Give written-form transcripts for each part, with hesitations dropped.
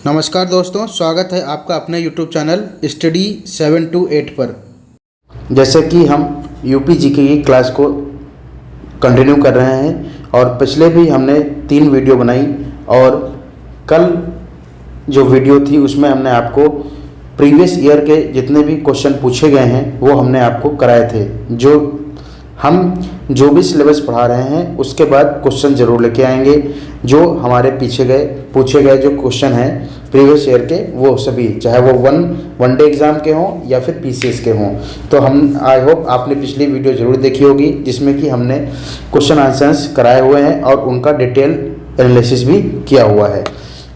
नमस्कार दोस्तों, स्वागत है आपका अपने YouTube चैनल स्टडी 728 पर। जैसे कि हम यूपी जीके की क्लास को कंटिन्यू कर रहे हैं और पिछले भी हमने 3 वीडियो बनाई और कल जो वीडियो थी उसमें हमने आपको प्रीवियस ईयर के जितने भी क्वेश्चन पूछे गए हैं वो हमने आपको कराए थे। जो भी सिलेबस पढ़ा रहे हैं उसके बाद क्वेश्चन ज़रूर लेके आएंगे। जो हमारे पूछे गए जो क्वेश्चन हैं प्रीवियस ईयर के, वो सभी चाहे वो वन डे एग्ज़ाम के हों या फिर पीसीएस के हों। तो हम आई होप आपने पिछली वीडियो ज़रूर देखी होगी जिसमें कि हमने क्वेश्चन आंसर्स कराए हुए हैं और उनका डिटेल एनालिसिस भी किया हुआ है।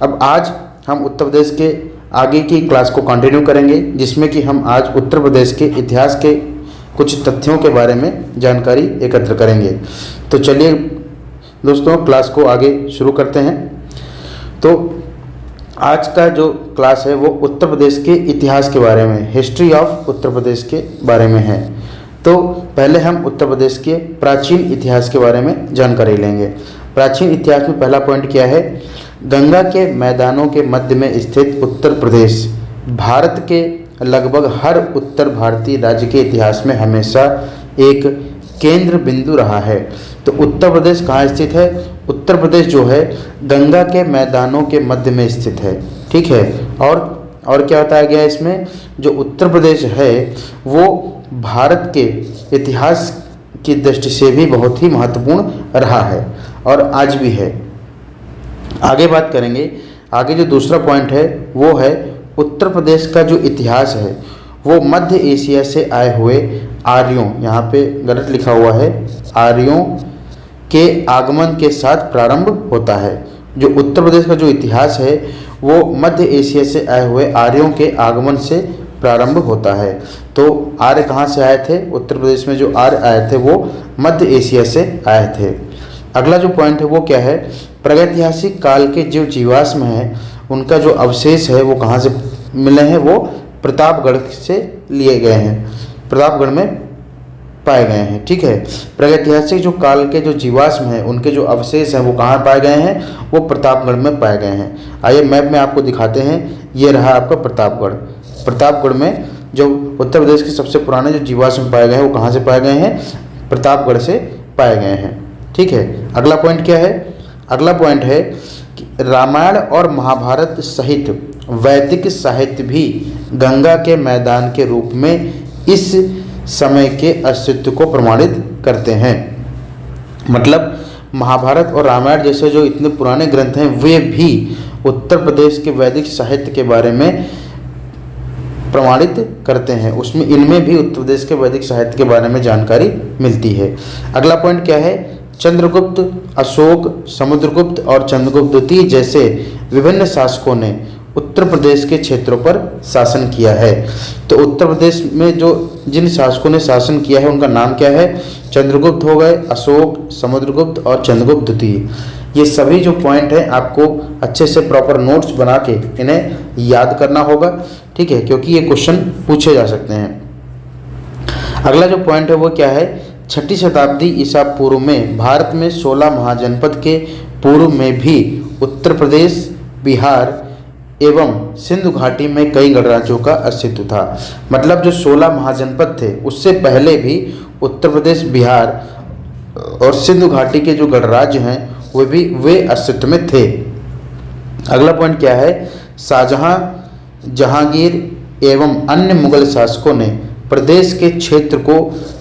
अब आज हम उत्तर प्रदेश के आगे की क्लास को कंटिन्यू करेंगे जिसमें कि हम आज उत्तर प्रदेश के इतिहास के कुछ तथ्यों के बारे में जानकारी एकत्र करेंगे। तो चलिए दोस्तों क्लास को आगे शुरू करते हैं। तो आज का जो क्लास है वो उत्तर प्रदेश के इतिहास के बारे में, हिस्ट्री ऑफ उत्तर प्रदेश के बारे में है। तो पहले हम उत्तर प्रदेश के प्राचीन इतिहास के बारे में जानकारी लेंगे। प्राचीन इतिहास में पहला पॉइंट क्या है? गंगा के मैदानों के मध्य में स्थित उत्तर प्रदेश भारत के लगभग हर उत्तर भारतीय राज्य के इतिहास में हमेशा एक केंद्र बिंदु रहा है। तो उत्तर प्रदेश कहाँ स्थित है? उत्तर प्रदेश जो है गंगा के मैदानों के मध्य में स्थित है, ठीक है। और क्या बताया गया है इसमें? जो उत्तर प्रदेश है वो भारत के इतिहास की दृष्टि से भी बहुत ही महत्वपूर्ण रहा है और आज भी है। आगे बात करेंगे। आगे जो दूसरा पॉइंट है वो है उत्तर प्रदेश का जो इतिहास है वो मध्य एशिया से आए हुए आर्यों, यहाँ पे गलत लिखा हुआ है, आर्यों के आगमन के साथ प्रारंभ होता है। जो उत्तर प्रदेश का जो इतिहास है वो मध्य एशिया से आए हुए आर्यों के आगमन से प्रारंभ होता है। तो आर्य कहाँ से आए थे? उत्तर प्रदेश में जो आर्य आए थे वो मध्य एशिया से आए थे। अगला जो पॉइंट है वो क्या है? प्रागैतिहासिक काल के जो जीवाश्म हैं उनका जो अवशेष है वो कहाँ से मिले हैं? वो प्रतापगढ़ से लिए गए हैं, प्रतापगढ़ में पाए गए हैं, ठीक है। प्रागैतिहासिक जो काल के जो जीवाश्म हैं उनके जो अवशेष हैं वो कहाँ पाए गए हैं? वो प्रतापगढ़ में पाए गए हैं। आइए मैप में आपको दिखाते हैं। ये रहा आपका प्रतापगढ़। प्रतापगढ़ में जो उत्तर प्रदेश के सबसे पुराने जो जीवाश्म पाए गए हैं वो कहाँ से पाए गए हैं? प्रतापगढ़ से पाए गए हैं, ठीक है। अगला पॉइंट क्या है? अगला पॉइंट है कि रामायण और महाभारत सहित वैदिक साहित्य भी गंगा के मैदान के रूप में इस समय के अस्तित्व को प्रमाणित करते हैं। मतलब महाभारत और रामायण जैसे जो इतने पुराने ग्रंथ हैं वे भी उत्तर प्रदेश के वैदिक साहित्य के बारे में प्रमाणित करते हैं। उसमें इनमें भी उत्तर प्रदेश के वैदिक साहित्य के बारे में जानकारी मिलती है। अगला पॉइंट क्या है? चंद्रगुप्त, अशोक, समुद्रगुप्त और चंद्रगुप्त द्वितीय जैसे विभिन्न शासकों ने उत्तर प्रदेश के क्षेत्रों पर शासन किया है। तो उत्तर प्रदेश में जो जिन शासकों ने शासन किया है उनका नाम क्या है? चंद्रगुप्त हो गए, अशोक, समुद्रगुप्त और चंद्रगुप्त द्वितीय। ये सभी जो पॉइंट हैं आपको अच्छे से प्रॉपर नोट्स बना के इन्हें याद करना होगा, ठीक है, क्योंकि ये क्वेश्चन पूछे जा सकते हैं। अगला जो पॉइंट है वो क्या है? 6ठी शताब्दी ईसा पूर्व में भारत में 16 महाजनपद के पूर्व में भी उत्तर प्रदेश, बिहार एवं सिंधु घाटी में कई गणराज्यों का अस्तित्व था। मतलब जो 16 महाजनपद थे उससे पहले भी उत्तर प्रदेश, बिहार और सिंधु घाटी के जो गणराज्य हैं वे अस्तित्व में थे। अगला पॉइंट क्या है? शाहजहां, जहांगीर एवं अन्य मुगल शासकों ने प्रदेश के क्षेत्र को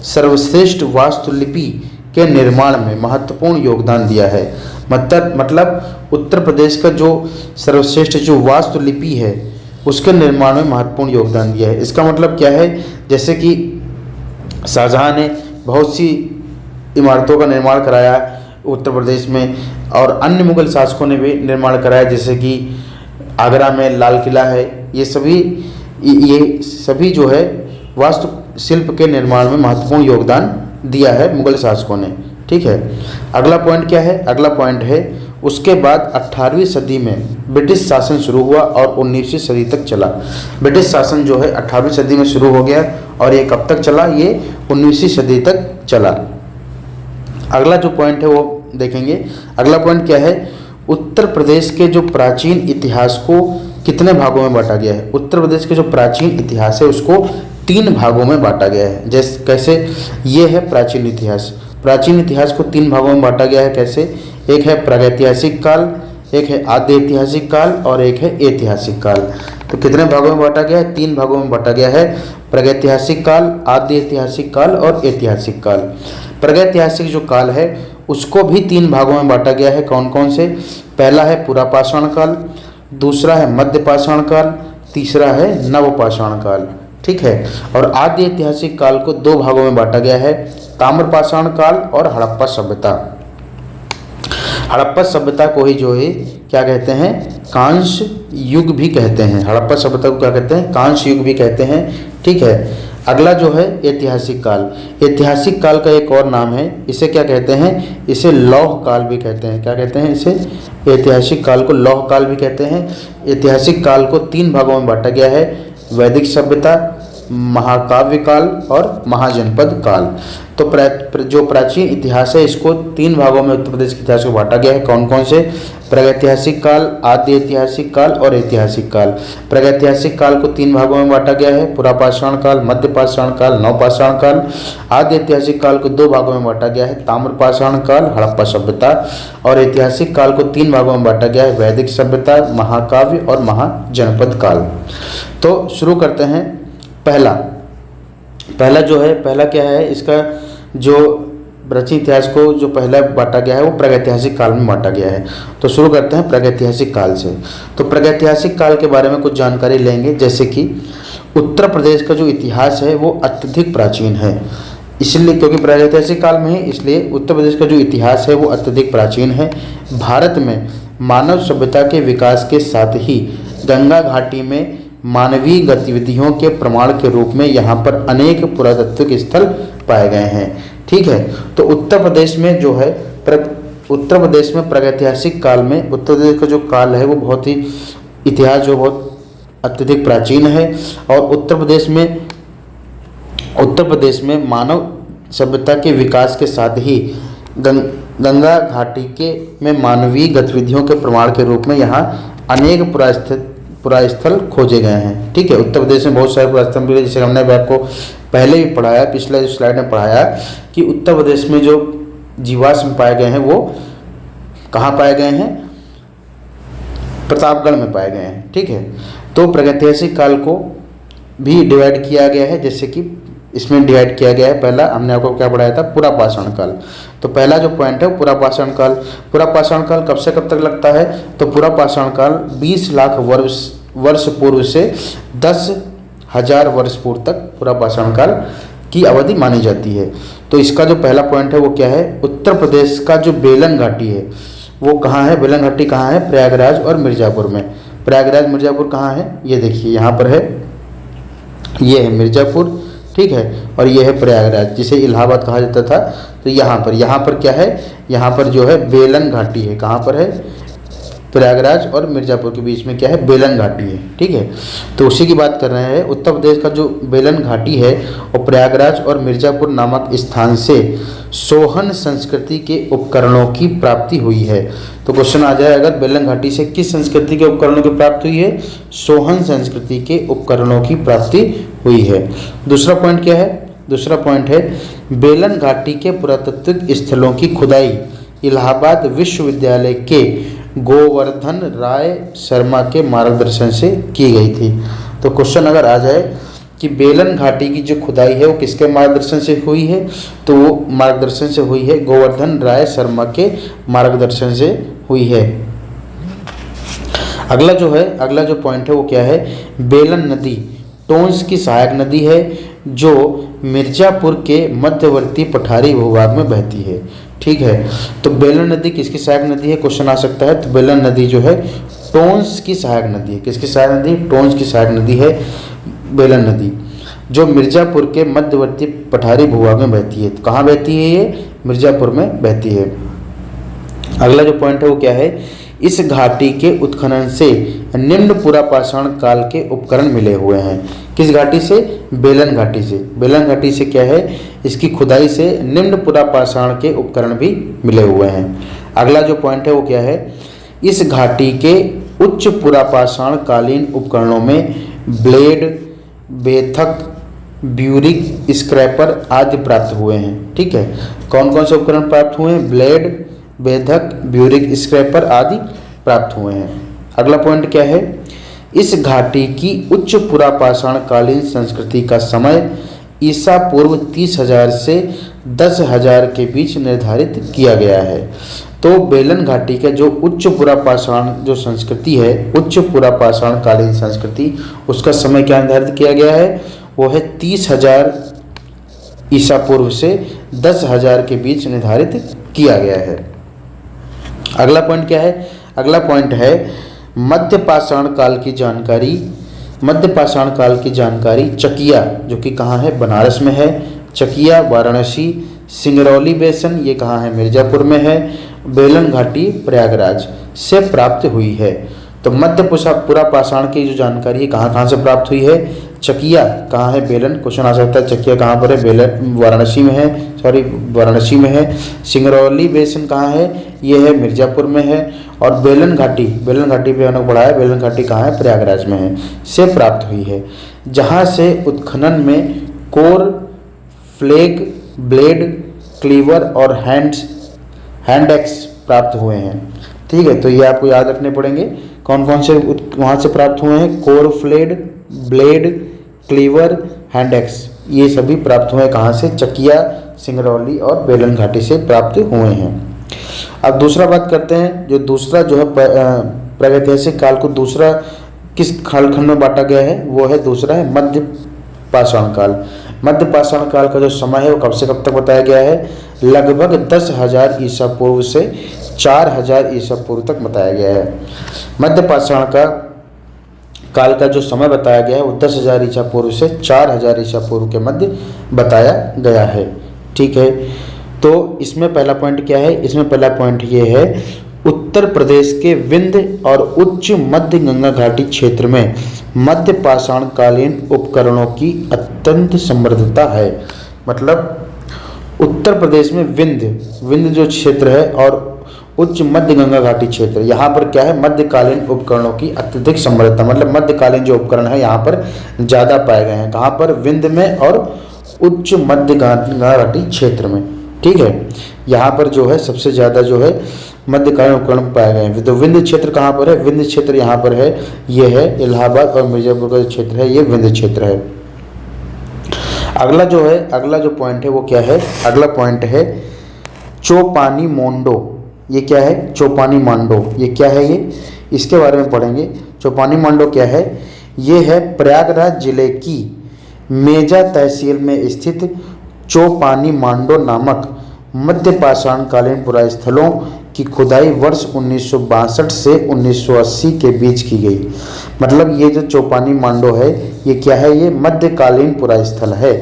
सर्वश्रेष्ठ वास्तुलिपि के निर्माण में महत्वपूर्ण योगदान दिया है। मतलब उत्तर प्रदेश का जो सर्वश्रेष्ठ जो वास्तुलिपि है उसके निर्माण में महत्वपूर्ण योगदान दिया है। इसका मतलब क्या है? जैसे कि शाहजहां ने बहुत सी इमारतों का निर्माण कराया उत्तर प्रदेश में और अन्य मुगल शासकों ने भी निर्माण कराया, जैसे कि आगरा में लाल किला है। ये सभी जो है वास्तु शिल्प के निर्माण में महत्वपूर्ण योगदान दिया है मुगल शासकों ने, ठीक है। अगला पॉइंट क्या है? अगला पॉइंट है उसके बाद 18वीं सदी में ब्रिटिश शासन शुरू हुआ और 19वीं सदी तक चला। ब्रिटिश शासन जो है 18वीं सदी में शुरू हो गया और ये कब तक चला? ये 19वीं सदी तक चला। अगला जो पॉइंट है वो देखेंगे। अगला पॉइंट क्या है? उत्तर प्रदेश के जो प्राचीन इतिहास को कितने भागों में बांटा गया है? उत्तर प्रदेश के जो प्राचीन इतिहास है उसको 3 भागों में बांटा गया है। जैसे कैसे? ये है प्राचीन इतिहास। प्राचीन इतिहास को 3 भागों में बांटा गया है। कैसे? एक है प्रागैतिहासिक काल, एक है आद्य ऐतिहासिक काल और एक है ऐतिहासिक काल। तो कितने भागों में बांटा गया है? 3 भागों में बांटा गया है। प्रागैतिहासिक काल, आद्य ऐतिहासिक काल और ऐतिहासिक काल। प्रागैतिहासिक जो काल है उसको भी 3 भागों में बांटा गया है। कौन कौन से? पहला है पुरापाषाण काल, दूसरा है मध्यपाषाण काल, तीसरा है नवपाषाण काल। ठीक है। और आद्य ऐतिहासिक काल को 2 भागों में बांटा गया है, ताम्रपाषाण काल और हड़प्पा सभ्यता। हड़प्पा सभ्यता को ही जो है क्या कहते हैं? कांस्य युग भी कहते हैं। हड़प्पा सभ्यता को क्या कहते हैं? कांस्य युग भी कहते हैं। ठीक है। अगला जो है ऐतिहासिक काल। ऐतिहासिक काल का एक और नाम है, इसे क्या कहते हैं? इसे लौह काल भी कहते हैं। क्या कहते हैं इसे? ऐतिहासिक काल को लौह काल भी कहते हैं। ऐतिहासिक काल को 3 भागों में बांटा गया है, वैदिक सभ्यता, महाकाव्य काल और महाजनपद काल। तो जो प्राचीन इतिहास है इसको 3 भागों में उत्तर प्रदेश के इतिहास को बांटा गया है। कौन कौन से? प्रागैतिहासिक काल, आद्य ऐतिहासिक काल और ऐतिहासिक काल। प्रागैतिहासिक काल को 3 भागों में बांटा गया है, पुरापाषाण काल, मध्यपाषाण काल, नवपाषाण काल। आद्य ऐतिहासिक काल को 2 भागों में बांटा गया है, ताम्रपाषाण काल, हड़प्पा सभ्यता। और ऐतिहासिक काल को 3 भागों में बांटा गया है, वैदिक सभ्यता, महाकाव्य और महाजनपद काल। तो शुरू करते हैं। पहला जो है, पहला क्या है? इसका जो प्राचीन इतिहास को जो पहला बांटा गया है वो प्रागैतिहासिक काल में बांटा गया है। तो शुरू करते हैं प्रागैतिहासिक काल से। तो प्रागैतिहासिक काल के बारे में कुछ जानकारी लेंगे, जैसे कि उत्तर प्रदेश का जो इतिहास है वो अत्यधिक प्राचीन है। इसलिए क्योंकि प्रागैतिहासिक काल में है इसलिए उत्तर प्रदेश का जो इतिहास है वो अत्यधिक प्राचीन है। भारत में मानव सभ्यता के विकास के साथ ही गंगा घाटी में मानवीय गतिविधियों के प्रमाण के रूप में यहाँ पर अनेक पुरातात्विक स्थल पाए गए हैं। ठीक है। तो उत्तर प्रदेश में जो है उत्तर प्रदेश में प्रागैतिहासिक काल में उत्तर प्रदेश का जो काल है वो बहुत ही इतिहास जो बहुत अत्यधिक प्राचीन है। और उत्तर प्रदेश में मानव सभ्यता के विकास के साथ ही गंगा घाटी में मानवीय गतिविधियों के प्रमाण के रूप में यहाँ अनेक पुरास्थल खोजे गए हैं। ठीक है। उत्तर प्रदेश में बहुत सारे पुरास्थल मिले, जैसे हमने आपको पहले भी पढ़ाया, पिछले स्लाइड में पढ़ाया कि उत्तर प्रदेश में जो जीवाश्म पाए गए हैं वो कहाँ पाए गए हैं? प्रतापगढ़ में पाए गए हैं। ठीक है। तो प्रागैतिहासिक काल को भी डिवाइड किया गया है, जैसे कि इसमें डिवाइड किया गया है। पहला हमने आपको क्या पढ़ाया था? पुरापाषाण काल। तो पहला जो पॉइंट है वो पुरापाषाण काल। पुरापाषाण काल कब से कब तक लगता है? तो पुरापाषाण काल 20 लाख वर्ष पूर्व से 10,000 वर्ष पूर्व तक पुरापाषाण काल की अवधि मानी जाती है। तो इसका जो पहला पॉइंट है वो क्या है? उत्तर प्रदेश का जो बेलन घाटी है वो कहाँ है? बेलन घाटी कहाँ है? प्रयागराज और मिर्ज़ापुर में। प्रयागराज मिर्ज़ापुर कहाँ है? ये देखिए यहाँ पर है, ये है मिर्ज़ापुर। ठीक है। और ये है प्रयागराज, जिसे इलाहाबाद कहा जाता था। तो यहाँ पर क्या है? यहाँ पर जो है बेलन घाटी है। कहाँ पर है? प्रयागराज और मिर्ज़ापुर के बीच में क्या है? बेलन घाटी है। ठीक है। तो उसी की बात कर रहे हैं। उत्तर प्रदेश का जो बेलन घाटी है और प्रयागराज और मिर्ज़ापुर नामक स्थान से सोहन संस्कृति के उपकरणों की प्राप्ति हुई है। तो क्वेश्चन आ जाए, अगर बेलन घाटी से किस संस्कृति के उपकरणों की प्राप्ति हुई है? सोहन संस्कृति के उपकरणों की प्राप्ति हुई है। दूसरा पॉइंट क्या है? दूसरा पॉइंट है बेलन घाटी के पुरातात्विक स्थलों की खुदाई इलाहाबाद विश्वविद्यालय के गोवर्धन राय शर्मा के मार्गदर्शन से की गई थी। तो क्वेश्चन अगर आ जाए कि बेलन घाटी की जो खुदाई है वो किसके मार्गदर्शन से हुई है? तो वो मार्गदर्शन से हुई है गोवर्धन राय शर्मा के मार्गदर्शन से हुई है। अगला जो पॉइंट है वो क्या है? बेलन नदी टोंस की सहायक नदी है जो मिर्ज़ापुर के मध्यवर्ती पठारी भूभाग में बहती है। ठीक है। तो बेलन नदी किसकी सहायक नदी है? क्वेश्चन आ सकता है। तो बेलन नदी जो है टोंस की सहायक नदी है। किसकी सहायक नदी? टोंस की सहायक नदी है बेलन नदी, जो मिर्ज़ापुर के मध्यवर्ती पठारी भूभाग में बहती है। तो कहाँ बहती है? ये मिर्ज़ापुर में बहती है। अगला जो पॉइंट है वो क्या है? इस घाटी के उत्खनन से निम्न पुरापाषाण काल के उपकरण मिले हुए हैं। किस घाटी से? बेलन घाटी से। बेलन घाटी से क्या है? इसकी खुदाई से निम्न पुरापाषाण के उपकरण भी मिले हुए हैं। अगला जो पॉइंट है वो क्या है? इस घाटी के उच्च पुरापाषाण कालीन उपकरणों में ब्लेड, बेथक, ब्यूरिक स्क्रैपर आदि प्राप्त हुए हैं। ठीक है, कौन कौन से उपकरण प्राप्त हुए हैं? ब्लेड, बेधक, ब्यूरिक स्क्रैपर आदि प्राप्त हुए हैं। अगला पॉइंट क्या है? इस घाटी की उच्च पुरापाषाण कालीन संस्कृति का समय ईसा पूर्व 30,000 से 10,000 के बीच निर्धारित किया गया है। तो बेलन घाटी का जो उच्च पुरापाषाण जो संस्कृति है, उच्च पुरापाषाण कालीन संस्कृति, उसका समय क्या निर्धारित किया गया है? वो है 30,000 ईसा पूर्व से 10,000 के बीच निर्धारित किया गया है। अगला पॉइंट क्या है? अगला पॉइंट है मध्य पाषाण काल की जानकारी। मध्य पाषाण काल की जानकारी चकिया, जो कि कहाँ है? बनारस में है। चकिया वाराणसी, सिंगरौली बेसन ये कहाँ है? मिर्जापुर में है। बेलन घाटी प्रयागराज से प्राप्त हुई है। तो मध्य पुरापाषाण की जो जानकारी है कहाँ कहाँ से प्राप्त हुई है? चकिया कहाँ है? बेलन, क्वेश्चन आ सकता है चकिया कहाँ पर है? बेलन वाराणसी में है, वाराणसी में है। सिंगरौली बेसन कहाँ है? ये है मिर्जापुर में है। और बेलन घाटी पे हमने पढ़ा है, बेलन घाटी कहाँ है? प्रयागराज में है, से प्राप्त हुई है। जहाँ से उत्खनन में कोर, फ्लेग, ब्लेड, क्लीवर और हैंड एक्स प्राप्त हुए हैं। ठीक है, तो ये आपको याद रखने पड़ेंगे कौन कौन से वहाँ से प्राप्त हुए हैं? Core, flake, blade, cleaver, hand axe, ये सभी प्राप्त हुए कहाँ से? चकिया, सिंगरौली और बेलन घाटी से प्राप्त हुए हैं। अब दूसरा बात करते हैं, जो दूसरा जो है प्रागैतिहासिक काल को दूसरा किस कालखंड में बांटा गया है? वो है दूसरा है मध्य पाषाण काल। मध्य पाषाण काल का जो समय है वो कब से कब तक बताया गया है? लगभग 10,000 ईसा पूर्व से 4,000 ईसा पूर्व तक बताया गया है। मध्य पाषाण का काल का जो समय बताया गया है वो 10,000 ईसा पूर्व से 4,000 ईसा पूर्व के मध्य बताया गया है। ठीक है, तो इसमें पहला पॉइंट क्या है? इसमें पहला पॉइंट ये है, उत्तर प्रदेश के विंध्य और उच्च मध्य गंगा घाटी क्षेत्र में मध्य पाषाण कालीन उपकरणों की अत्यंत समृद्धता है। मतलब उत्तर प्रदेश में विंध्य जो क्षेत्र है और उच्च मध्य गंगा घाटी क्षेत्र, यहाँ पर क्या है? मध्यकालीन उपकरणों की अत्यधिक समृद्धता, मतलब मध्यकालीन जो उपकरण है यहाँ पर ज़्यादा पाए गए हैं। कहाँ पर? विंध्य में और उच्च मध्य गंगा घाटी क्षेत्र में। ठीक है, यहाँ पर जो है सबसे ज़्यादा जो है मध्यकालीन उपकरण पाए गए हैं। तो विंध्य क्षेत्र कहाँ पर है? विंध्य क्षेत्र यहाँ पर है, ये है इलाहाबाद और मिर्जापुर का जो क्षेत्र है ये विंध्य क्षेत्र है। अगला जो पॉइंट है वो क्या है? अगला पॉइंट है चौपानी मोंडो। ये क्या है? चौपानी मांडो, ये क्या है? ये इसके बारे में पढ़ेंगे। चौपानी मांडो क्या है? ये है प्रयागराज जिले की मेजा तहसील में स्थित चौपानी मांडो नामक मध्य पाषाण कालीन पुरास्थलों की खुदाई वर्ष 1962 से 1980 के बीच की गई। मतलब ये जो चौपानी मांडो है ये क्या है? ये मध्यकालीन पुरास्थल है,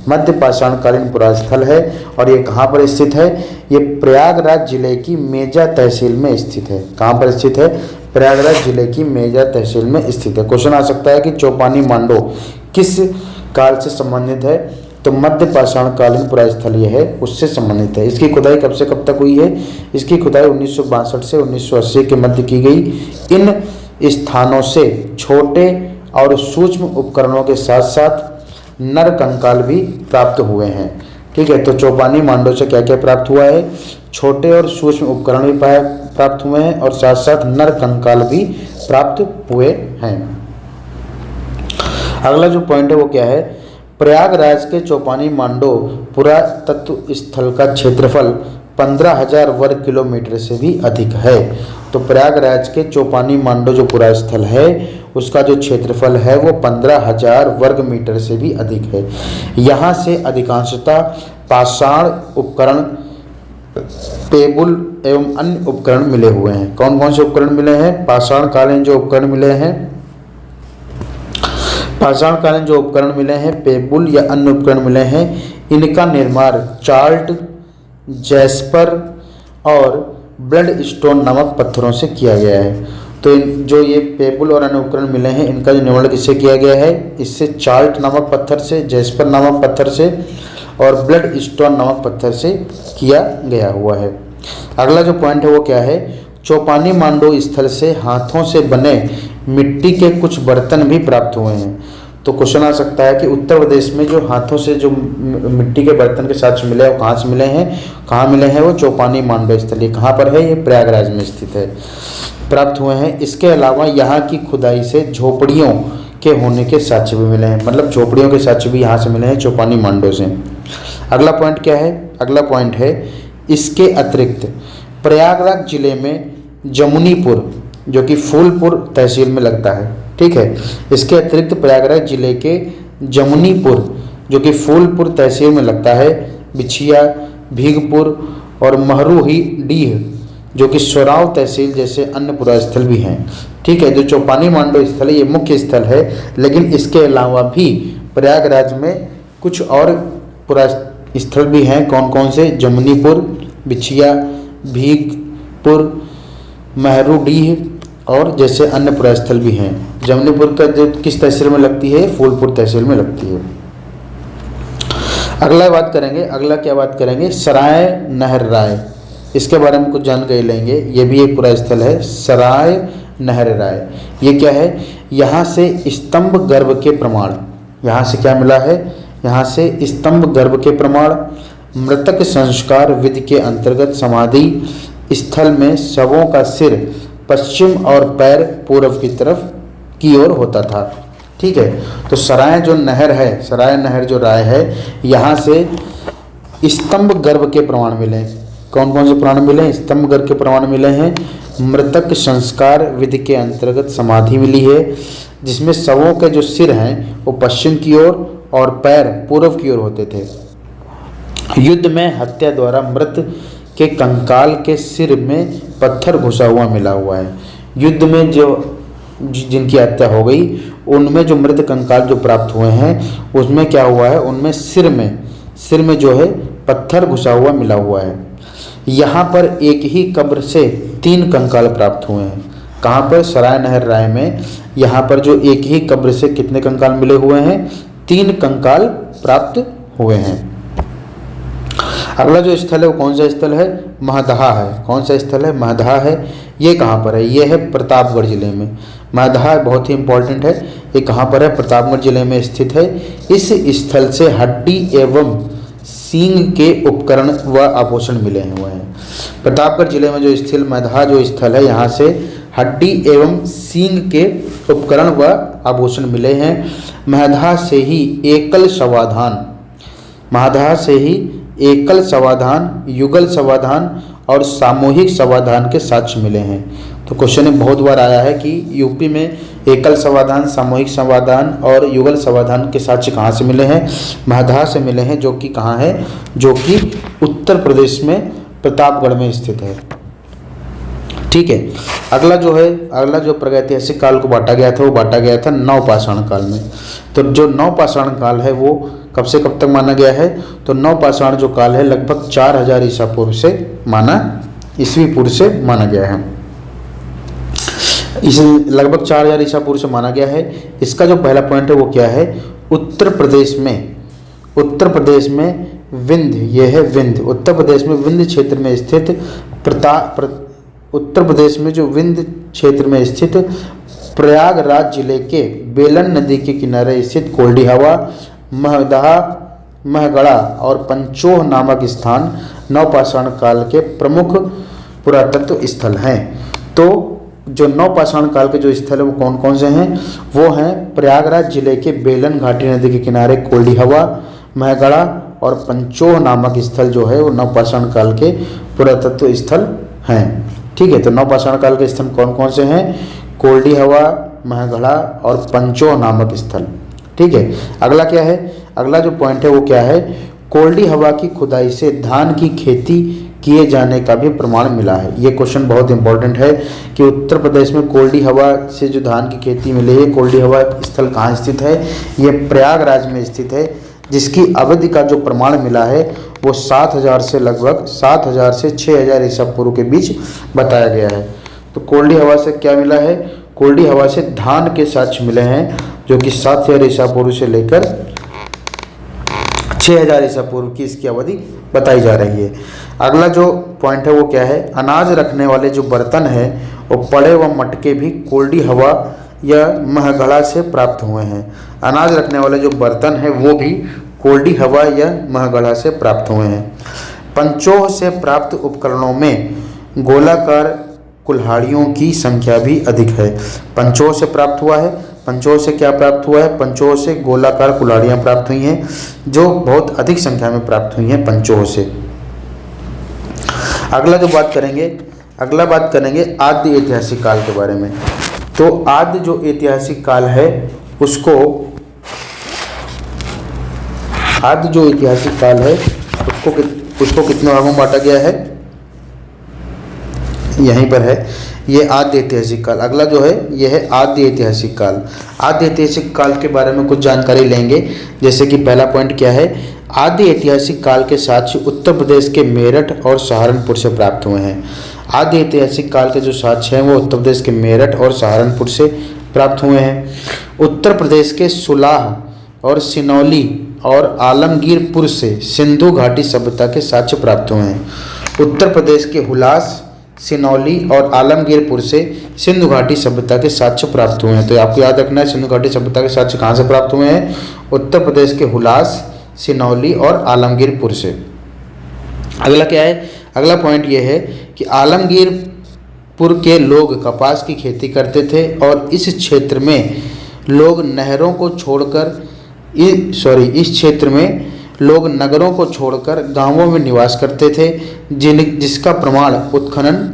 मध्य पाषाण कालीन पुरास्थल है। और ये कहाँ पर स्थित है? ये प्रयागराज जिले की मेजा तहसील में स्थित है। कहाँ पर स्थित है? प्रयागराज जिले की मेजा तहसील में स्थित है। क्वेश्चन आ सकता है कि चौपानी मांडो किस काल से संबंधित है? तो मध्य पाषाण कालीन पुरास्थल ये है, उससे संबंधित है। इसकी खुदाई कब से कब तक हुई है? इसकी खुदाई 1962 से 1980 के मध्य की गई। इन स्थानों से छोटे और सूक्ष्म उपकरणों के साथ साथ नर कंकाल भी प्राप्त हुए हैं। ठीक है, तो चौपानी मांडो से क्या क्या प्राप्त हुआ है? छोटे और सूक्ष्म उपकरण भी प्राप्त हुए हैं और साथ साथ नर कंकाल भी प्राप्त हुए हैं। अगला जो पॉइंट है वो क्या है? प्रयागराज के चौपानी मांडो पुरातत्व स्थल का क्षेत्रफल 15,000 वर्ग किलोमीटर से भी अधिक है। तो प्रयागराज के चौपानी मांडो जो पुरास्थल है उसका जो क्षेत्रफल है वो 15,000 वर्ग मीटर से भी अधिक है। यहाँ से अधिकांशतः पाषाण उपकरण, पेबुल एवं अन्य उपकरण मिले हुए हैं। कौन कौन से उपकरण मिले हैं? पाषाण कालीन जो उपकरण मिले हैं, पाषाण कालीन जो उपकरण मिले हैं, पेबुल या अन्य उपकरण मिले हैं, इनका निर्माण चार्ल्ट, जैस्पर और ब्लड स्टोन नामक पत्थरों से किया गया है। तो जो ये पेबुल और अन्य उपकरण मिले हैं इनका जो निर्माण किससे किया गया है? इससे चार्ल्ट नामक पत्थर से, जैस्पर नामक पत्थर से और ब्लड स्टोन नामक पत्थर से किया गया हुआ है। अगला जो पॉइंट है वो क्या है? चौपानी मांडो स्थल से हाथों से बने मिट्टी के कुछ बर्तन भी प्राप्त हुए हैं। तो क्वेश्चन आ सकता है कि उत्तर प्रदेश में जो हाथों से जो मिट्टी के बर्तन के साथ मिले हैं वो कहाँ से मिले हैं, कहाँ मिले हैं, वो चौपानी मांडो स्थल। ये कहाँ पर है, ये प्रयागराज में स्थित है, प्राप्त हुए हैं। इसके अलावा यहाँ की खुदाई से झोपड़ियों के होने के साक्ष्य भी मिले हैं, मतलब झोपड़ियों के साक्ष्य भी यहाँ से मिले हैं, चौपानी मांडो से। अगला पॉइंट क्या है, अगला पॉइंट है इसके अतिरिक्त प्रयागराज जिले में जमुनीपुर जो कि फूलपुर तहसील में लगता है, ठीक है, इसके अतिरिक्त प्रयागराज जिले के जमुनीपुर जो कि फूलपुर तहसील में लगता है, बिछिया, भीगपुर और महरूही डीह जो कि सोराव तहसील जैसे अन्य पुरास्थल भी हैं, ठीक है। जो चौपानी मांडो स्थल है ये मुख्य स्थल है, लेकिन इसके अलावा भी प्रयागराज में कुछ और पुरास्थल भी हैं। कौन कौन से, जमुनीपुर, बिछिया, भीगपुर, महरूडीह और जैसे अन्य पुरास्थल भी हैं। जमुनीपुर का जो किस तहसील में लगती है, फूलपुर तहसील में लगती है। अगला बात करेंगे, अगला क्या बात करेंगे, सराय नहर राय, इसके बारे में कुछ जानकारी लेंगे। ये भी एक पुरास्थल है, सराय नहर राय। ये क्या है, यहाँ से स्तंभ गर्भ के प्रमाण, यहाँ से क्या मिला है, यहाँ से स्तंभ गर्भ के प्रमाण, मृतक संस्कार विधि के अंतर्गत समाधि स्थल में शवों का सिर पश्चिम और पैर पूर्व की तरफ की ओर होता था, ठीक है। तो सराय जो नहर है, सराय नहर जो राय है, यहाँ से स्तंभ गर्भ के प्रमाण मिले। कौन कौन से प्रमाण मिले, स्तंभ गर्भ के प्रमाण मिले हैं। मृतक संस्कार विधि के अंतर्गत समाधि मिली है, जिसमें शवों के जो सिर हैं वो पश्चिम की ओर और पैर पूर्व की ओर होते थे। युद्ध में हत्या द्वारा मृत के कंकाल के सिर में पत्थर घुसा हुआ मिला हुआ है। युद्ध में जो जिनकी हत्या हो गई उनमें जो मृत कंकाल जो प्राप्त हुए हैं उसमें क्या हुआ है, उनमें सिर में जो है पत्थर घुसा हुआ मिला हुआ है। यहाँ पर एक ही कब्र से 3 कंकाल प्राप्त हुए हैं। कहाँ पर, सराय नहर राय में। यहाँ पर जो एक ही कब्र से कितने कंकाल मिले हुए हैं, 3 कंकाल प्राप्त हुए हैं। अगला जो स्थल है वो कौन सा स्थल है, महदहा है। कौन सा स्थल है, महदहा है। ये कहाँ पर है, ये है प्रतापगढ़ जिले में। महदहा बहुत ही इंपॉर्टेंट है। ये कहाँ पर है, प्रतापगढ़ जिले में स्थित है। इस स्थल से हड्डी एवं सींग के उपकरण व आभूषण मिले हुए हैं। प्रतापगढ़ जिले में जो स्थित महदहा जो स्थल है, यहाँ से हड्डी एवं सींग के उपकरण व आभूषण मिले हैं। महदहा से ही एकल समाधान, महदहा से ही एकल समाधान, युगल समाधान और सामूहिक समाधान के साक्ष्य मिले हैं। तो क्वेश्चन में बहुत बार आया है कि यूपी में एकल समाधान, सामूहिक समाधान और युगल समाधान के साक्ष्य कहाँ से मिले हैं, महदहा से मिले हैं, जो कि कहाँ है, जो कि उत्तर प्रदेश में प्रतापगढ़ में स्थित है, ठीक है। अगला जो है, अगला जो प्रागैतिहासिक काल को बांटा गया था वो बांटा गया था नवपाषाण काल में। तो जो नवपाषाण काल है वो कब से कब तक माना गया है, तो नवपाषाण जो काल है लगभग 4000 ईसा पूर्व से ईसवी पूर्व से माना गया है। इसे लगभग 4000 ईसा पूर्व से माना गया है। इसका जो पहला पॉइंट है वो क्या है, उत्तर प्रदेश में विंध्य, ये है विंध्य, उत्तर प्रदेश में विंध्य क्षेत्र में स्थित उत्तर प्रदेश में जो विंध्य क्षेत्र में स्थित प्रयागराज जिले के बेलन नदी के किनारे स्थित कोल्डी हवा, महदहा, महगढ़ा और पंचोह नामक स्थान नवपाषाण काल के प्रमुख पुरातत्व स्थल हैं। तो जो नवपाषाण काल के जो स्थल है वो कौन कौन से हैं, वो हैं प्रयागराज जिले के बेलन घाटी नदी के किनारे कोल्डी हवा, महगढ़ा और पंचोह नामक स्थल जो है वो नवपाषाण काल के पुरातत्व स्थल हैं, ठीक है। तो नवपाषाण काल के स्थल कौन कौन से हैं, कोल्डी हवा, महगढ़ा और पंचोह नामक स्थल, ठीक है। अगला क्या है, अगला जो पॉइंट है वो क्या है, कोल्डी हवा की खुदाई से धान की खेती किए जाने का भी प्रमाण मिला है। ये क्वेश्चन बहुत इंपॉर्टेंट है कि उत्तर प्रदेश में कोल्डी हवा से जो धान की खेती मिली है, कोल्डी हवा स्थल कहाँ स्थित है, ये प्रयागराज में स्थित है, जिसकी अवधि का जो प्रमाण मिला है वो 7000 से लगभग 7000 से 6000 ईसा पूर्व के बीच बताया गया है। तो कोल्डी हवा से क्या मिला है, कोल्डी हवा से धान के साक्ष्य मिले हैं, जो कि 7000 ईसा पूर्व से लेकर 6000 ईसा पूर्व की इसकी अवधि बताई जा रही है। अगला जो पॉइंट है वो क्या है, अनाज रखने वाले जो बर्तन है वो पड़े व मटके भी कोल्डी हवा या महगढ़ा से प्राप्त हुए हैं। अनाज रखने वाले जो बर्तन है वो भी कोल्डी हवा या महगढ़ा से प्राप्त हुए हैं। पंचोह से प्राप्त उपकरणों में गोलाकार कुल्हाड़ियों की संख्या भी अधिक है। पंचोह से प्राप्त हुआ है, पंचोह से क्या प्राप्त हुआ है, पंचोह से गोलाकार कुल्हाड़ियाँ प्राप्त हुई हैं जो बहुत अधिक संख्या में प्राप्त हुई हैं पंचोह से। अगला बात करेंगे आद्य ऐतिहासिक काल के बारे में। तो आद्य जो ऐतिहासिक काल है उसको कितने भागों में बांटा गया है, यहीं पर है, ये आद्य ऐतिहासिक काल। अगला जो है ये है आद्य ऐतिहासिक काल। आद्य ऐतिहासिक काल के बारे में कुछ जानकारी लेंगे, जैसे कि पहला पॉइंट क्या है, आद्य ऐतिहासिक काल के साक्ष्य उत्तर प्रदेश के मेरठ और सहारनपुर से प्राप्त हुए हैं। आद्य ऐतिहासिक काल के जो साक्ष्य हैं वो उत्तर प्रदेश के मेरठ और सहारनपुर से प्राप्त हुए हैं। उत्तर प्रदेश के सुलाह और सिनौली और आलमगीरपुर से सिंधु घाटी सभ्यता के साक्ष्य प्राप्त हुए हैं। उत्तर प्रदेश के हुलास, सिनौली और आलमगीरपुर से सिंधु घाटी सभ्यता के साक्ष्य प्राप्त हुए हैं। तो आपको याद रखना है सिंधु घाटी सभ्यता के साक्ष्य कहाँ से प्राप्त हुए हैं, उत्तर प्रदेश के हुलास, सिनौली और आलमगीरपुर से। अगला क्या है, अगला पॉइंट ये है कि आलमगीरपुर के लोग कपास की खेती करते थे और इस क्षेत्र में लोग नहरों को छोड़कर इस क्षेत्र में लोग नगरों को छोड़कर गांवों में निवास करते थे, जिसका प्रमाण उत्खनन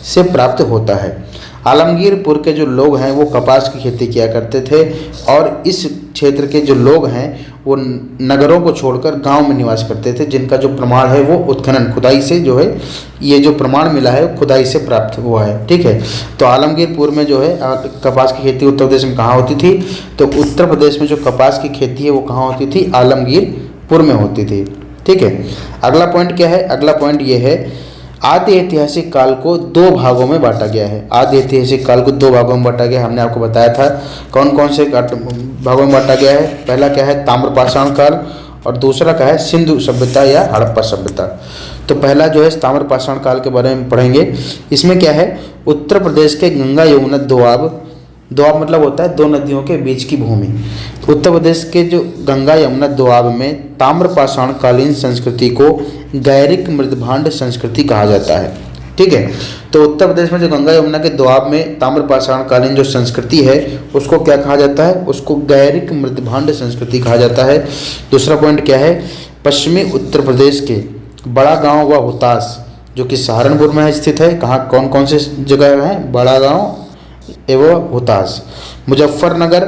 से प्राप्त होता है। आलमगीरपुर के जो लोग हैं वो कपास की खेती किया करते थे और इस क्षेत्र के जो लोग हैं वो नगरों को छोड़कर गांव में निवास करते थे, जिनका जो प्रमाण है वो उत्खनन, खुदाई से जो है ये जो प्रमाण मिला है वो खुदाई से प्राप्त हुआ है। ठीक है, तो आलमगीरपुर में जो है कपास की खेती उत्तर प्रदेश में कहाँ होती थी, तो उत्तर प्रदेश में जो कपास की खेती है वो कहाँ होती थी, आलमगीरपुर में होती थी। ठीक है, अगला पॉइंट क्या है, अगला पॉइंट ये है आद्य ऐतिहासिक काल को दो भागों में बांटा गया है। आद्य ऐतिहासिक काल को दो भागों में बांटा गया, हमने आपको बताया था कौन कौन से भागों में बांटा गया है। पहला क्या है, ताम्रपाषाण काल, और दूसरा क्या है, सिंधु सभ्यता या हड़प्पा सभ्यता। तो पहला जो है ताम्रपाषाण काल के बारे में पढ़ेंगे। इसमें क्या है, उत्तर प्रदेश के गंगा यमुना दोआब मतलब होता है दो नदियों के बीच की भूमि। उत्तर प्रदेश के जो गंगा यमुना दोआब में ताम्रपाषाण कालीन संस्कृति को गैरिक मृदभांड संस्कृति कहा जाता है। ठीक है, तो उत्तर प्रदेश में जो गंगा यमुना के दोआब में ताम्रपाषाण कालीन जो संस्कृति है उसको क्या कहा जाता है, उसको गैरिक मृदभांड संस्कृति कहा जाता है। दूसरा पॉइंट क्या है, पश्चिमी उत्तर प्रदेश के बड़ा गांव व हुतास जो कि सहारनपुर में स्थित है, कहाँ कौन कौन से जगह हैं, बड़ा गांव एवं हुतास, मुजफ्फरनगर,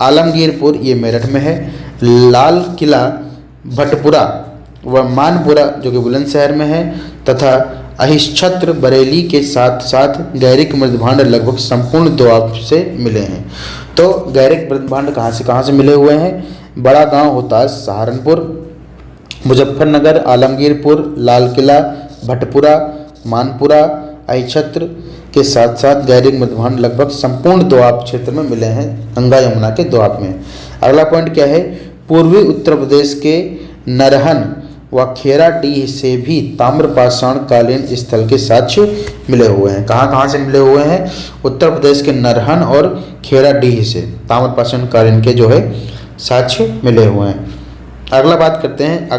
आलमगीरपुर ये मेरठ में है, लाल किला, भटपुरा व मानपुरा जो कि बुलंदशहर में है, तथा अहिच्छत्र बरेली के साथ साथ गैरिक मृदभांड लगभग संपूर्ण दोआब से मिले हैं। तो गैरिक मृदभांड कहाँ से मिले हुए हैं, बड़ा गांव, हुतास, सहारनपुर, मुजफ्फरनगर, आलमगीरपुर, लाल किला, भटपुरा, मानपुरा, अहिच्छत्र के साथ साथ गैरिक मृदभांड लगभग संपूर्ण दोआब क्षेत्र में मिले हैं, गंगा यमुना के दोआब में। अगला पॉइंट क्या है, पूर्वी उत्तर प्रदेश के नरहन व खेराडीह से भी ताम्रपाषाण कालीन स्थल के साक्ष्य मिले हुए हैं। कहाँ से मिले हुए हैं, उत्तर प्रदेश के नरहन और खेराडीह से ताम्रपाषाण कालीन के जो है साक्ष्य मिले हुए हैं। अगला बात करते हैं,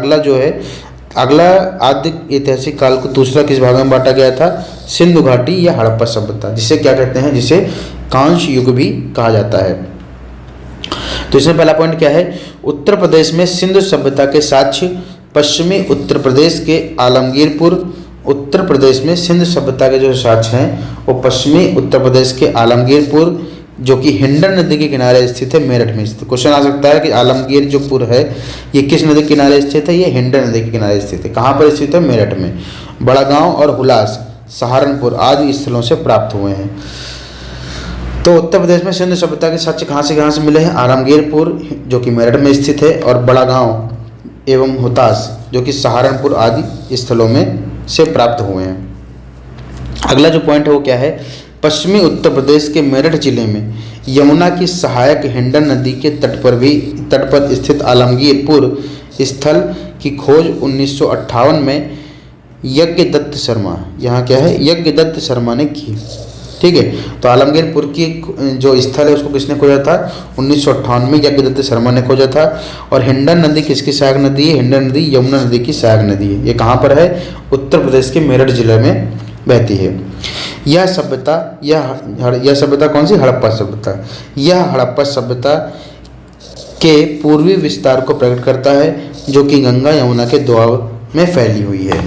अगला आद्य ऐतिहासिक काल को दूसरा किस भाग में बांटा गया था, सिंधु घाटी या हड़प्पा सभ्यता, जिसे क्या कहते हैं, जिसे कांस्य युग भी कहा जाता है। तो इसमें पहला पॉइंट क्या है, उत्तर प्रदेश में सिंधु सभ्यता के साक्ष्य पश्चिमी उत्तर प्रदेश के आलमगीरपुर, उत्तर प्रदेश में सिंधु सभ्यता के जो साक्ष्य हैं वो पश्चिमी उत्तर प्रदेश के आलमगीरपुर जो कि हिंडन नदी के किनारे स्थित है, मेरठ में स्थित। क्वेश्चन आ सकता है कि आलमगीर जो पुर है ये किस नदी के किनारे स्थित है, ये हिंडन नदी के किनारे स्थित है। कहाँ पर स्थित है, मेरठ में। बड़ा गांव और हुलास, सहारनपुर आदि स्थलों से प्राप्त हुए हैं। तो उत्तर प्रदेश में सिंधु सभ्यता के साक्ष्य कहाँ से मिले हैं, आलमगीरपुर जो कि मेरठ में स्थित है और बड़ा गांव एवं हुतास जो कि सहारनपुर आदि स्थलों में से प्राप्त हुए हैं। अगला जो पॉइंट है वो क्या है, पश्चिमी उत्तर प्रदेश के मेरठ जिले में यमुना की सहायक हिंडन नदी के तट पर स्थित आलमगीरपुर स्थल की खोज 1958 में यज्ञदत्त शर्मा, यहाँ क्या है, यज्ञदत्त शर्मा ने की। ठीक है, तो आलमगीरपुर की जो स्थल है उसको किसने खोजा था, 1958 में यज्ञदत्त शर्मा ने खोजा था। और हिंडन नदी किसकी सहायक नदी है, हिंडन नदी यमुना नदी की सहायक नदी है। ये कहाँ पर है, उत्तर प्रदेश के मेरठ जिले में बहती है। यह सभ्यता कौन सी, हड़प्पा सभ्यता। यह हड़प्पा सभ्यता के पूर्वी विस्तार को प्रकट करता है जो कि गंगा यमुना के दोआब में फैली हुई है।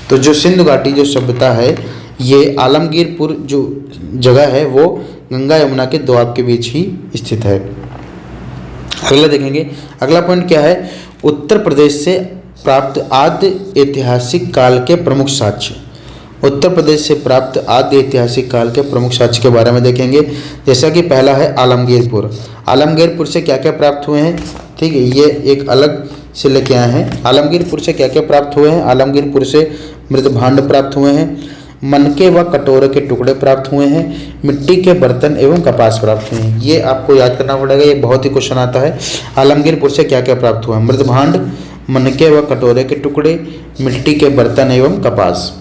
तो जो सिंधु घाटी जो सभ्यता है, ये आलमगीरपुर जो जगह है वो गंगा यमुना के दोआब के बीच ही स्थित है। अगला देखेंगे, अगला पॉइंट क्या है, उत्तर प्रदेश से प्राप्त आद्य ऐतिहासिक काल के प्रमुख साक्ष्य। उत्तर प्रदेश से प्राप्त आद्य ऐतिहासिक काल के प्रमुख साक्ष्य के बारे में देखेंगे। जैसा कि पहला है आलमगीरपुर। आलमगीरपुर से क्या क्या प्राप्त हुए हैं, ठीक है, ये एक अलग से लेके आए हैं। आलमगीरपुर से क्या क्या प्राप्त हुए हैं, आलमगीरपुर से मृदभांड प्राप्त हुए हैं, मनके व कटोरे के टुकड़े प्राप्त हुए हैं, मिट्टी के बर्तन एवं कपास प्राप्त हुए हैं। ये आपको याद करना पड़ेगा, ये बहुत ही क्वेश्चन आता है। आलमगीरपुर से क्या क्या प्राप्त हुआ, मृदभांड, मनके व कटोरे के टुकड़े, मिट्टी के बर्तन एवं कपास।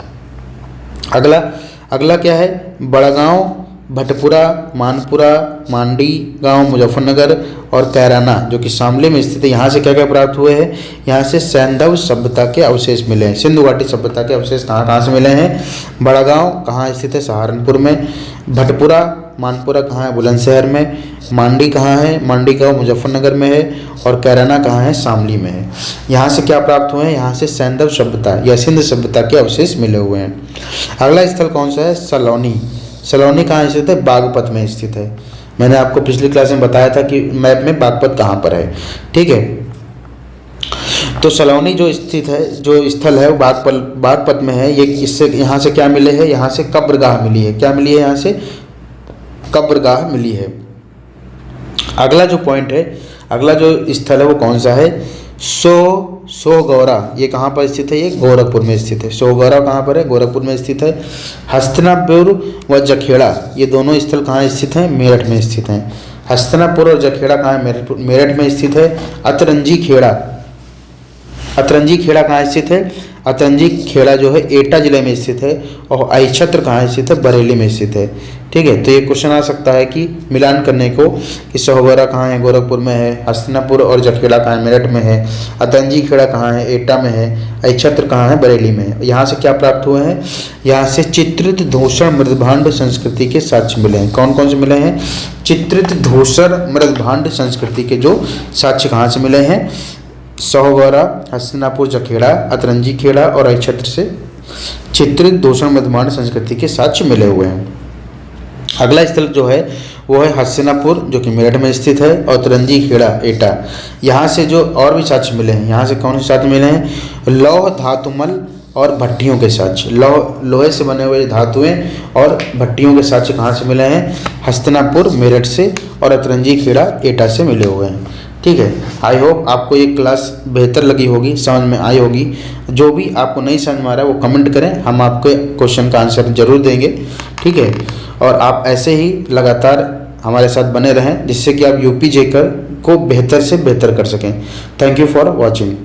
अगला क्या है, बड़गांव, भटपुरा, मानपुरा, मांडी गांव मुजफ्फरनगर और कैराना जो कि शामली में स्थित है, यहाँ से क्या क्या प्राप्त हुए हैं, यहाँ से सैंधव सभ्यता के अवशेष मिले हैं। सिंधु घाटी सभ्यता के अवशेष कहाँ से मिले हैं, बड़गांव कहाँ स्थित है, सहारनपुर में, भटपुरा, मानपुरा कहाँ है, बुलंदशहर में, मांडी कहाँ है, मांडी गांव मुजफ्फरनगर में है, और कैराना कहाँ है, शामली में है। यहाँ से क्या प्राप्त हुए हैं, यहाँ से सैंधव सभ्यता या सिंध सभ्यता के अवशेष मिले हुए हैं। अगला स्थल कौन सा है, सलौनी। सलौनी कहाँ स्थित है, बागपत में स्थित है। मैंने आपको पिछली क्लास में बताया था कि मैप में बागपत कहाँ पर है। ठीक है, तो सलौनी जो स्थित है, जो स्थल है वो बागपत में है। ये इससे यहाँ से क्या मिले हैं, यहाँ से कब्रगाह मिली है। क्या मिली है, यहाँ से कब्रगाह मिली है। अगला जो पॉइंट है, अगला जो स्थल है वो कौन सा है, सोगौरा। ये कहाँ पर स्थित है, ये गोरखपुर में स्थित है। सोगौरा कहाँ पर है, गोरखपुर में स्थित है। हस्तिनापुर व जखेड़ा, ये दोनों स्थल कहाँ स्थित हैं, मेरठ में स्थित हैं। हस्तिनापुर और जखेड़ा कहाँ है, मेरठ में स्थित है। अतरंजी खेड़ा कहाँ स्थित है, अतरंजी खेड़ा जो है एटा जिले में स्थित है। और अहिछत्र कहाँ स्थित है, बरेली में स्थित है। ठीक है, तो ये क्वेश्चन आ सकता है कि मिलान करने को कि सोहगौरा कहाँ है, गोरखपुर में है। हस्तिनापुर और जखेड़ा कहाँ है, मेरठ में है। अतरंजी खेड़ा कहाँ है, एटा में है। अहिछत्र कहाँ है, बरेली में है। यहाँ से क्या प्राप्त हुए हैं, यहाँ से चित्रित धूसर मृदभांड संस्कृति के साक्ष्य मिले हैं। कौन कौन से मिले हैं, चित्रित धूसर मृदभांड संस्कृति के जो साक्ष्य कहाँ से मिले हैं, सोहगौरा, हस्तिनापुर, जखेड़ा, अतरंजी खेड़ा और अहिछत्र से चित्रित धूसर मृदभांड संस्कृति के साक्ष्य मिले हुए हैं। अगला स्थल जो है वो है हस्तिनापुर जो कि मेरठ में स्थित है, और अतरंजी खेड़ा एटा। यहाँ से जो और भी साक्ष्य मिले हैं, यहाँ से कौन से साक्ष्य मिले हैं, लौह धातुमल और भट्टियों के साक्ष्य। लोहे से बने हुए धातुएं और भट्टियों के साक्ष्य कहाँ से मिले हैं, हस्तिनापुर, मेरठ से, और अतरंजी खेड़ा एटा से मिले हुए हैं। ठीक है, आई होप आपको ये क्लास बेहतर लगी होगी, समझ में आई होगी। जो भी आपको नहीं समझ में आ रहा है वो कमेंट करें, हम आपके क्वेश्चन का आंसर जरूर देंगे। ठीक है, और आप ऐसे ही लगातार हमारे साथ बने रहें जिससे कि आप यूपी जेकर को बेहतर से बेहतर कर सकें। Thank you for watching.